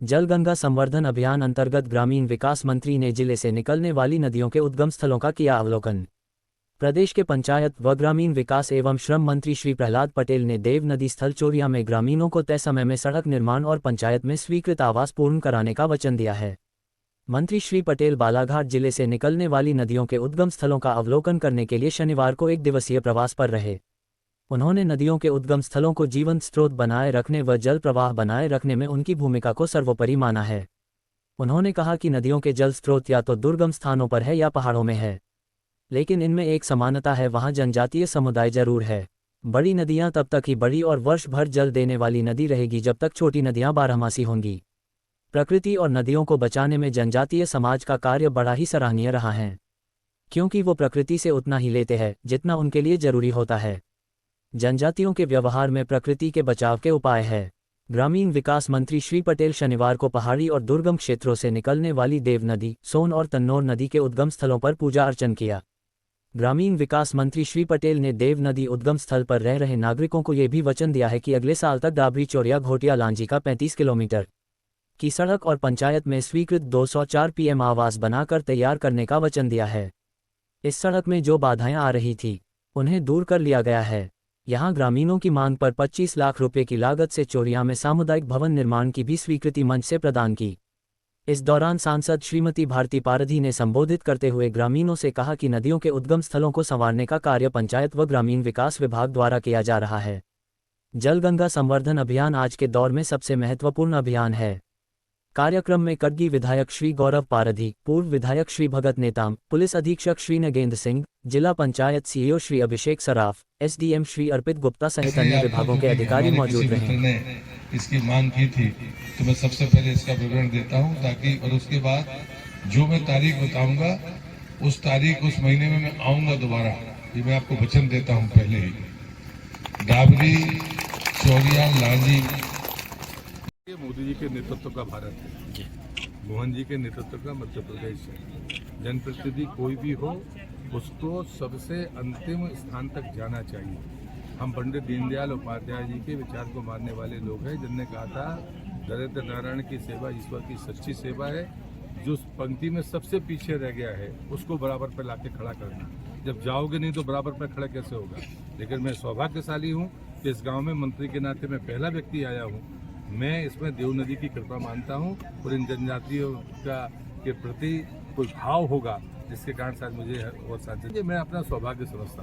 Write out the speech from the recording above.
जल गंगा संवर्धन अभियान अंतर्गत ग्रामीण विकास मंत्री ने जिले से निकलने वाली नदियों के उद्गम स्थलों का किया अवलोकन। प्रदेश के पंचायत व ग्रामीण विकास एवं श्रम मंत्री श्री प्रहलाद पटेल ने देव नदी स्थल चोरिया में ग्रामीणों को तय समय में सड़क निर्माण और पंचायत में स्वीकृत आवास पूर्ण कराने का वचन दिया है। मंत्री श्री पटेल बालाघाट जिले से निकलने वाली नदियों के उद्गम स्थलों का अवलोकन करने के लिए शनिवार को 1 दिवसीय प्रवास पर रहे। उन्होंने नदियों के उद्गम स्थलों को जीवंत स्रोत बनाए रखने व जल प्रवाह बनाए रखने में उनकी भूमिका को सर्वोपरि माना है। उन्होंने कहा कि नदियों के जल स्रोत या तो दुर्गम स्थानों पर है या पहाड़ों में है, लेकिन इनमें एक समानता है, वहाँ जनजातीय समुदाय जरूर है। बड़ी नदियाँ तब तक ही बड़ी और वर्ष भर जल देने वाली नदी रहेगी जब तक छोटी नदियाँ बारहमासी होंगी। प्रकृति और नदियों को बचाने में जनजातीय समाज का कार्य बड़ा ही सराहनीय रहा है, क्योंकि वो प्रकृति से उतना ही लेते हैं जितना उनके लिए जरूरी होता है। जनजातियों के व्यवहार में प्रकृति के बचाव के उपाय है। ग्रामीण विकास मंत्री श्री पटेल शनिवार को पहाड़ी और दुर्गम क्षेत्रों से निकलने वाली देव नदी, सोन और तन्नौर नदी के उद्गम स्थलों पर पूजा अर्चन किया। ग्रामीण विकास मंत्री श्री पटेल ने देव नदी उद्गम स्थल पर रह रहे नागरिकों को यह भी वचन दिया है कि अगले साल तक डाबरी चोरिया घोटिया लांजी का 35 किलोमीटर की सड़क और पंचायत में स्वीकृत 204 PM आवास बनाकर तैयार करने का वचन दिया है। इस सड़क में जो बाधाएं आ रही थी उन्हें दूर कर लिया गया है। यहां ग्रामीणों की मांग पर 25 लाख रुपए की लागत से चोरिया में सामुदायिक भवन निर्माण की भी स्वीकृति मंच से प्रदान की। इस दौरान सांसद श्रीमती भारती पारधी ने संबोधित करते हुए ग्रामीणों से कहा कि नदियों के उद्गम स्थलों को संवारने का कार्य पंचायत व ग्रामीण विकास विभाग द्वारा किया जा रहा है। जल गंगा संवर्धन अभियान आज के दौर में सबसे महत्वपूर्ण अभियान है। कार्यक्रम में कटगी विधायक श्री गौरव पारधी, पूर्व विधायक श्री भगत नेताम, पुलिस अधीक्षक श्री नगेंद्र सिंह, जिला पंचायत CEO श्री अभिषेक सराफ, SDM श्री अर्पित गुप्ता सहित अन्य विभागों के अधिकारी मौजूद रहे। इसकी मांग की थी तो मैं सबसे पहले इसका विवरण देता हूं ताकि और उसके बाद जो मैं तारीख बताऊंगा उस तारीख उस महीने में मैं आऊंगा दोबारा। ये मैं आपको वचन देता हूं पहले ही। डाबरी चोरिया लांजी मोदी जी के नेतृत्व का भारत है, मोहन जी के नेतृत्व का मध्य प्रदेश है। जनप्रतिनिधि कोई भी हो उसको सबसे अंतिम स्थान तक जाना चाहिए। हम पंडित दीनदयाल उपाध्याय जी के विचार को मानने वाले लोग हैं, जिनने कहा था दरिद्र नारायण की सेवा ईश्वर की सच्ची सेवा है। जो पंक्ति में सबसे पीछे रह गया है उसको बराबर पर लाके खड़ा करना। जब जाओगे नहीं तो बराबर पर खड़ा कैसे होगा। लेकिन मैं सौभाग्यशाली हूँ कि इस गाँव में मंत्री के नाते मैं पहला व्यक्ति आया हूँ। मैं इसमें देव नदी की कृपा मानता हूँ और इन जनजातियों का के प्रति कोई भाव होगा जिसके कारण शायद मुझे और सांसद मैं अपना सौभाग्य समझता हूँ।